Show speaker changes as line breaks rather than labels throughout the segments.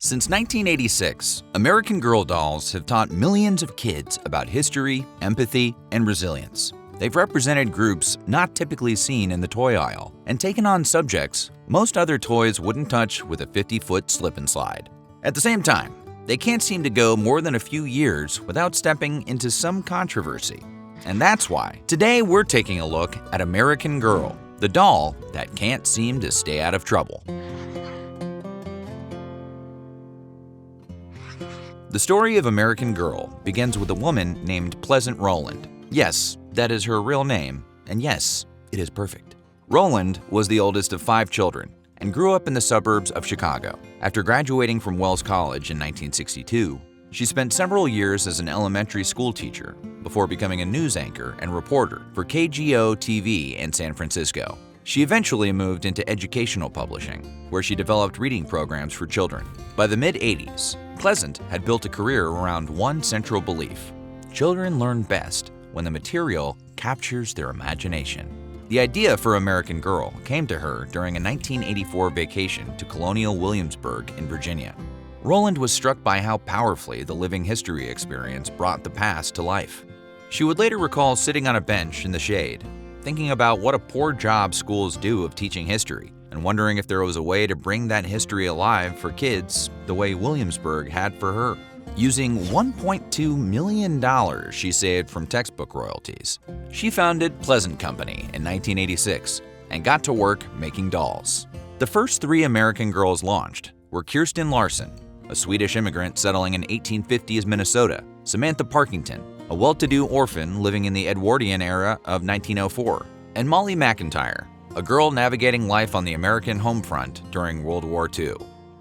Since 1986, American Girl dolls have taught millions of kids about history, empathy, and resilience. They've represented groups not typically seen in the toy aisle and taken on subjects most other toys wouldn't touch with a 50-foot slip and slide. At the same time, they can't seem to go more than a few years without stepping into some controversy. And that's why today we're taking a look at American Girl, the doll that can't seem to stay out of trouble. The story of American Girl begins with a woman named Pleasant Rowland. Yes, that is her real name, and yes, it is perfect. Rowland was the oldest of 5 children and grew up in the suburbs of Chicago. After graduating from Wells College in 1962, she spent several years as an elementary school teacher before becoming a news anchor and reporter for KGO TV in San Francisco. She eventually moved into educational publishing, where she developed reading programs for children. By the mid-'80s, Pleasant had built a career around one central belief: children learn best when the material captures their imagination. The idea for American Girl came to her during a 1984 vacation to Colonial Williamsburg in Virginia. Rowland was struck by how powerfully the living history experience brought the past to life. She would later recall sitting on a bench in the shade, thinking about what a poor job schools do of teaching history, and wondering if there was a way to bring that history alive for kids the way Williamsburg had for her. Using $1.2 million she saved from textbook royalties, she founded Pleasant Company in 1986 and got to work making dolls. The first 3 American Girls launched were Kirsten Larson, a Swedish immigrant settling in 1850s Minnesota, Samantha Parkington, a well-to-do orphan living in the Edwardian era of 1904, and Molly McIntyre, a girl navigating life on the American home front during World War II.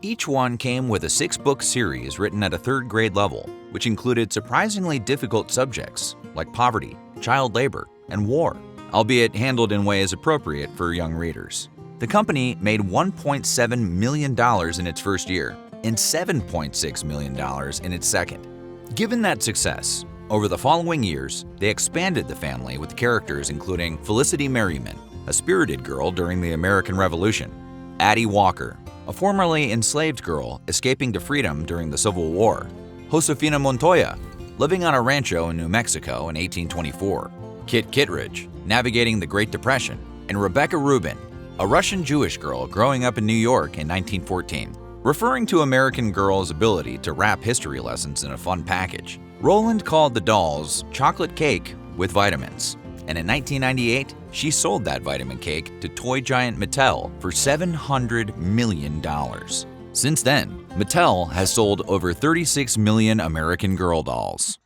Each one came with a 6-book series written at a 3rd grade level, which included surprisingly difficult subjects like poverty, child labor, and war, albeit handled in ways appropriate for young readers. The company made $1.7 million in its first year and $7.6 million in its second. Given that success, over the following years, they expanded the family with characters including Felicity Merriman, a spirited girl during the American Revolution; Addie Walker, a formerly enslaved girl escaping to freedom during the Civil War; Josefina Montoya, living on a rancho in New Mexico in 1824; Kit Kittredge, navigating the Great Depression; and Rebecca Rubin, a Russian Jewish girl growing up in New York in 1914. Referring to American Girl's ability to wrap history lessons in a fun package, Rowland called the dolls chocolate cake with vitamins. And in 1998, she sold that vitamin cake to toy giant Mattel for $700 million. Since then, Mattel has sold over 36 million American Girl dolls.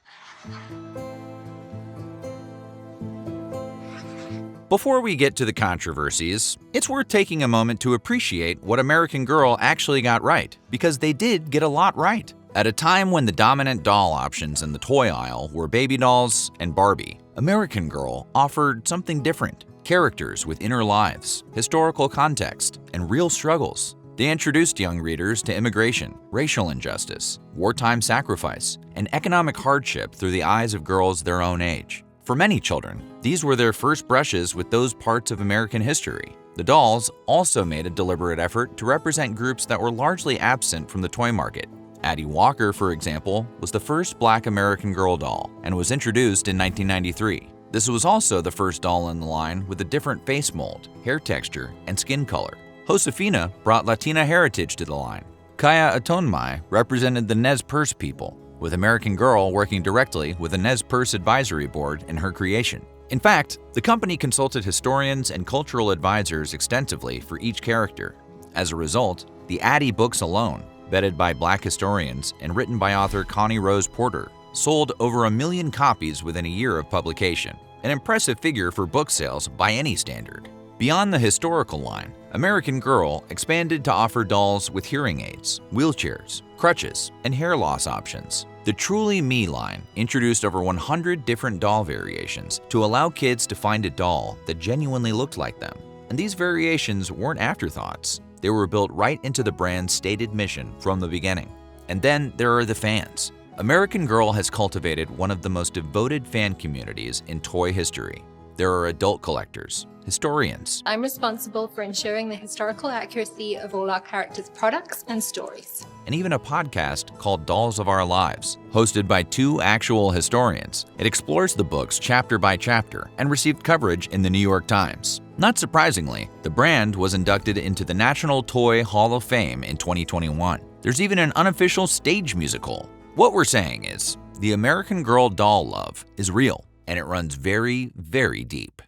Before we get to the controversies, it's worth taking a moment to appreciate what American Girl actually got right, because they did get a lot right. At a time when the dominant doll options in the toy aisle were baby dolls and Barbie, American Girl offered something different: characters with inner lives, historical context, and real struggles. They introduced young readers to immigration, racial injustice, wartime sacrifice, and economic hardship through the eyes of girls their own age. For many children, these were their first brushes with those parts of American history. The dolls also made a deliberate effort to represent groups that were largely absent from the toy market. Addie Walker, for example, was the first Black American Girl doll and was introduced in 1993. This was also the first doll in the line with a different face mold, hair texture, and skin color. Josefina brought Latina heritage to the line. Kaya Atonmai represented the Nez Perce people, with American Girl working directly with the Nez Perce Advisory Board in her creation. In fact, the company consulted historians and cultural advisors extensively for each character. As a result, the Addie books alone, vetted by Black historians and written by author Connie Rose Porter, sold over 1 million copies within a year of publication, an impressive figure for book sales by any standard. Beyond the historical line, American Girl expanded to offer dolls with hearing aids, wheelchairs, crutches, and hair loss options. The Truly Me line introduced over 100 different doll variations to allow kids to find a doll that genuinely looked like them. And these variations weren't afterthoughts. They were built right into the brand's stated mission from the beginning. And then there are the fans. American Girl has cultivated one of the most devoted fan communities in toy history. there are adult collectors, historians,
I'm responsible for ensuring the historical accuracy of all our characters' products and stories.
and even a podcast called Dolls of Our Lives. Hosted by two actual historians, it explores the books chapter by chapter and received coverage in the New York Times. Not surprisingly, the brand was inducted into the National Toy Hall of Fame in 2021. There's even an unofficial stage musical. What we're saying is, the American Girl doll love is real, and it runs very, very deep.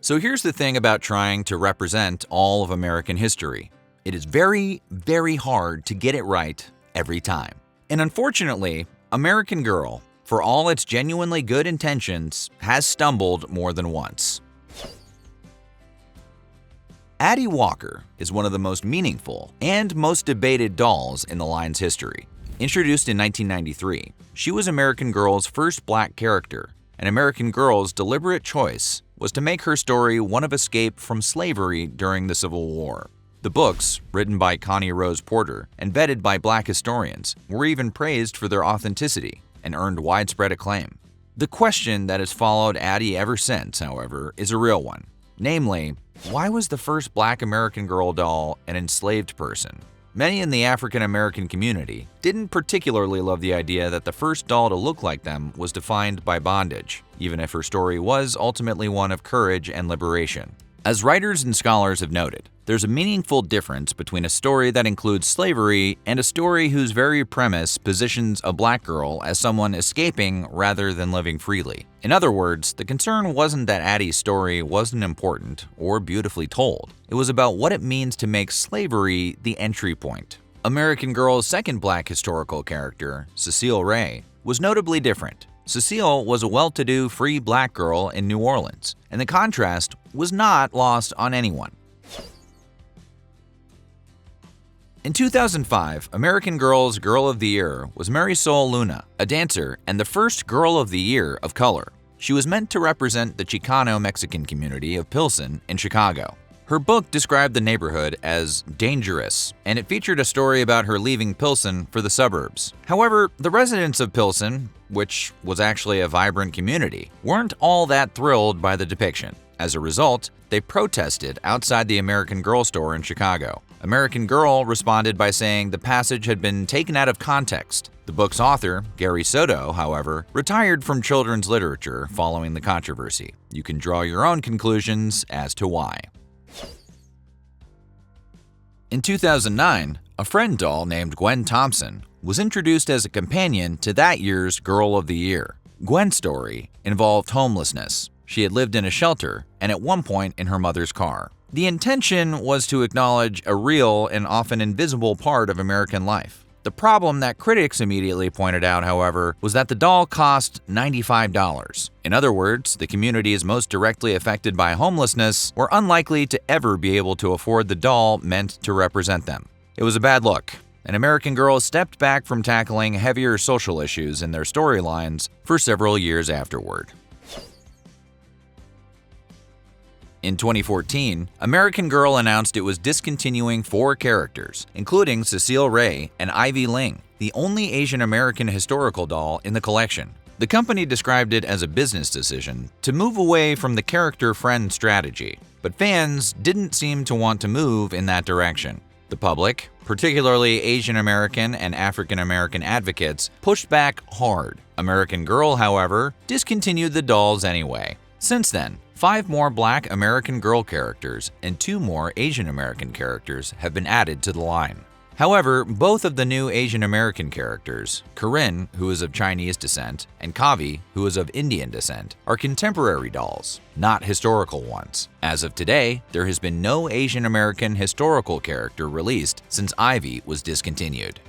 So here's the thing about trying to represent all of American history. It is very, very hard to get it right every time. And unfortunately, American Girl, for all its genuinely good intentions, has stumbled more than once. Addie Walker is one of the most meaningful and most debated dolls in the line's history. Introduced in 1993, she was American Girl's first black character, and American Girl's deliberate choice was to make her story one of escape from slavery during the Civil War. The books, written by Connie Rose Porter and vetted by black historians, were even praised for their authenticity and earned widespread acclaim. The question that has followed Addie ever since, however, is a real one. Namely, why was the first black American Girl doll an enslaved person? Many in the African American community didn't particularly love the idea that the first doll to look like them was defined by bondage, even if her story was ultimately one of courage and liberation. As writers and scholars have noted, there's a meaningful difference between a story that includes slavery and a story whose very premise positions a black girl as someone escaping rather than living freely. In other words, the concern wasn't that Addie's story wasn't important or beautifully told. It was about what it means to make slavery the entry point. American Girl's second black historical character, Cecile Ray, was notably different. Cecile was a well-to-do free black girl in New Orleans, and the contrast was not lost on anyone. In 2005, American Girl's Girl of the Year was Marisol Luna, a dancer and the first Girl of the Year of color. She was meant to represent the Chicano-Mexican community of Pilsen in Chicago. Her book described the neighborhood as dangerous, and it featured a story about her leaving Pilsen for the suburbs. However, the residents of Pilsen, which was actually a vibrant community, weren't all that thrilled by the depiction. As a result, they protested outside the American Girl store in Chicago. American Girl responded by saying the passage had been taken out of context. The book's author, Gary Soto, however, retired from children's literature following the controversy. You can draw your own conclusions as to why. In 2009, a friend doll named Gwen Thompson was introduced as a companion to that year's Girl of the Year. Gwen's story involved homelessness. She had lived in a shelter and at one point in her mother's car. The intention was to acknowledge a real and often invisible part of American life. The problem that critics immediately pointed out, however, was that the doll cost $95. In other words, the communities most directly affected by homelessness were unlikely to ever be able to afford the doll meant to represent them. It was a bad look, and American Girl stepped back from tackling heavier social issues in their storylines for several years afterward. In 2014, American Girl announced it was discontinuing 4 characters, including Cecile Ray and Ivy Ling, the only Asian American historical doll in the collection. The company described it as a business decision to move away from the character-friend strategy, but fans didn't seem to want to move in that direction. The public, particularly Asian American and African American advocates, pushed back hard. American Girl, however, discontinued the dolls anyway. Since then, 5 more Black American Girl characters and 2 more Asian American characters have been added to the line. However, both of the new Asian American characters, Corinne, who is of Chinese descent, and Kavi, who is of Indian descent, are contemporary dolls, not historical ones. As of today, there has been no Asian American historical character released since Ivy was discontinued.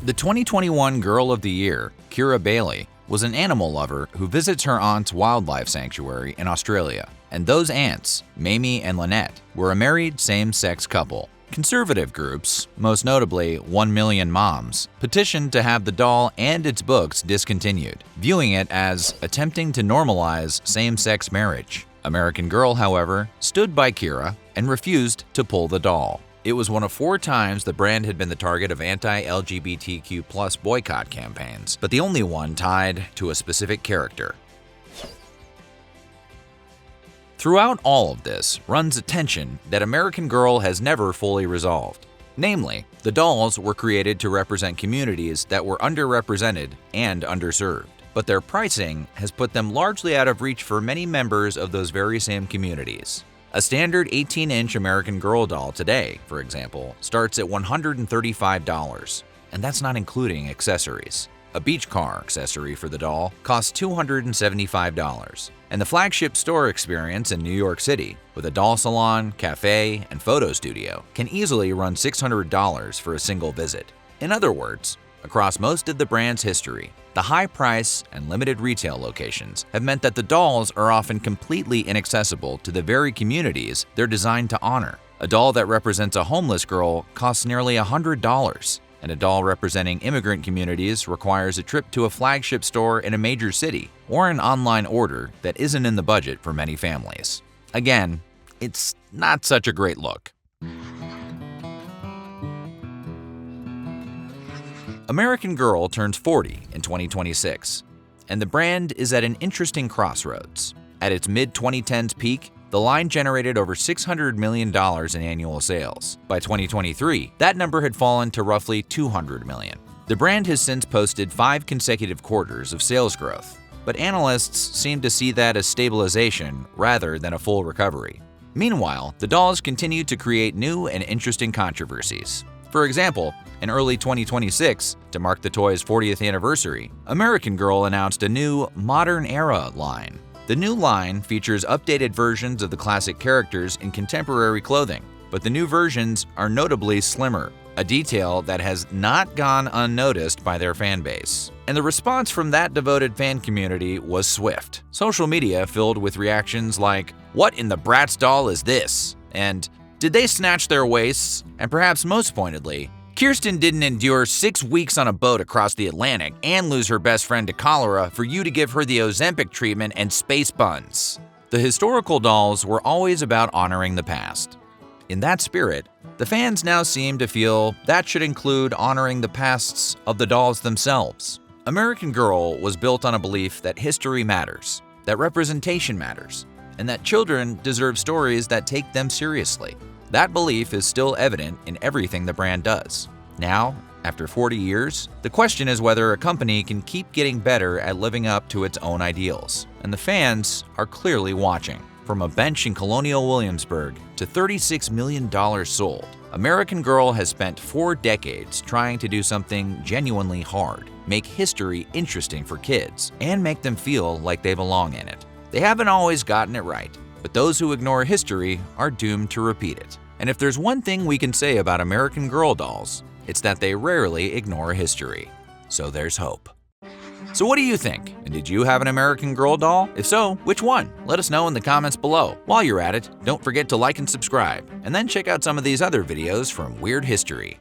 The 2021 Girl of the Year, Kira Bailey, was an animal lover who visits her aunt's wildlife sanctuary in Australia. And those aunts, Mamie and Lynette, were a married same-sex couple. Conservative groups, most notably 1 Million Moms, petitioned to have the doll and its books discontinued, viewing it as attempting to normalize same-sex marriage. American Girl, however, stood by Kira and refused to pull the doll. It was one of 4 times the brand had been the target of anti-LGBTQ+ boycott campaigns, but the only one tied to a specific character. Throughout all of this runs a tension that American Girl has never fully resolved. Namely, the dolls were created to represent communities that were underrepresented and underserved, but their pricing has put them largely out of reach for many members of those very same communities. A standard 18-inch American Girl doll today, for example, starts at $135, and that's not including accessories. A beach car accessory for the doll costs $275, and the flagship store experience in New York City, with a doll salon, cafe, and photo studio, can easily run $600 for a single visit. In other words, across most of the brand's history, the high price and limited retail locations have meant that the dolls are often completely inaccessible to the very communities they're designed to honor. A doll that represents a homeless girl costs nearly $100, and a doll representing immigrant communities requires a trip to a flagship store in a major city or an online order that isn't in the budget for many families. Again, it's not such a great look. American Girl turns 40 in 2026, and the brand is at an interesting crossroads. At its mid-2010s peak, the line generated over $600 million in annual sales. By 2023, that number had fallen to roughly $200 million. The brand has since posted 5 consecutive quarters of sales growth, but analysts seem to see that as stabilization rather than a full recovery. Meanwhile, the dolls continue to create new and interesting controversies. For example, in early 2026, to mark the toy's 40th anniversary, American Girl announced a new Modern Era line. The new line features updated versions of the classic characters in contemporary clothing, but the new versions are notably slimmer, a detail that has not gone unnoticed by their fan base. And the response from that devoted fan community was swift. Social media filled with reactions like, "What in the Bratz doll is this?" and "Did they snatch their waists?" And perhaps most pointedly, "Kirsten didn't endure 6 weeks on a boat across the Atlantic and lose her best friend to cholera for you to give her the Ozempic treatment and space buns." The historical dolls were always about honoring the past. In that spirit, the fans now seem to feel that should include honoring the pasts of the dolls themselves. American Girl was built on a belief that history matters, that representation matters, and that children deserve stories that take them seriously. That belief is still evident in everything the brand does. Now, after 40 years, the question is whether a company can keep getting better at living up to its own ideals. And the fans are clearly watching. From a bench in Colonial Williamsburg to $36 million sold, American Girl has spent 4 decades trying to do something genuinely hard, make history interesting for kids, and make them feel like they belong in it. They haven't always gotten it right, but those who ignore history are doomed to repeat it. And if there's one thing we can say about American Girl dolls, it's that they rarely ignore history. So there's hope. So what do you think? And did you have an American Girl doll? If so, which one? Let us know in the comments below. While you're at it, don't forget to like and subscribe, and then check out some of these other videos from Weird History.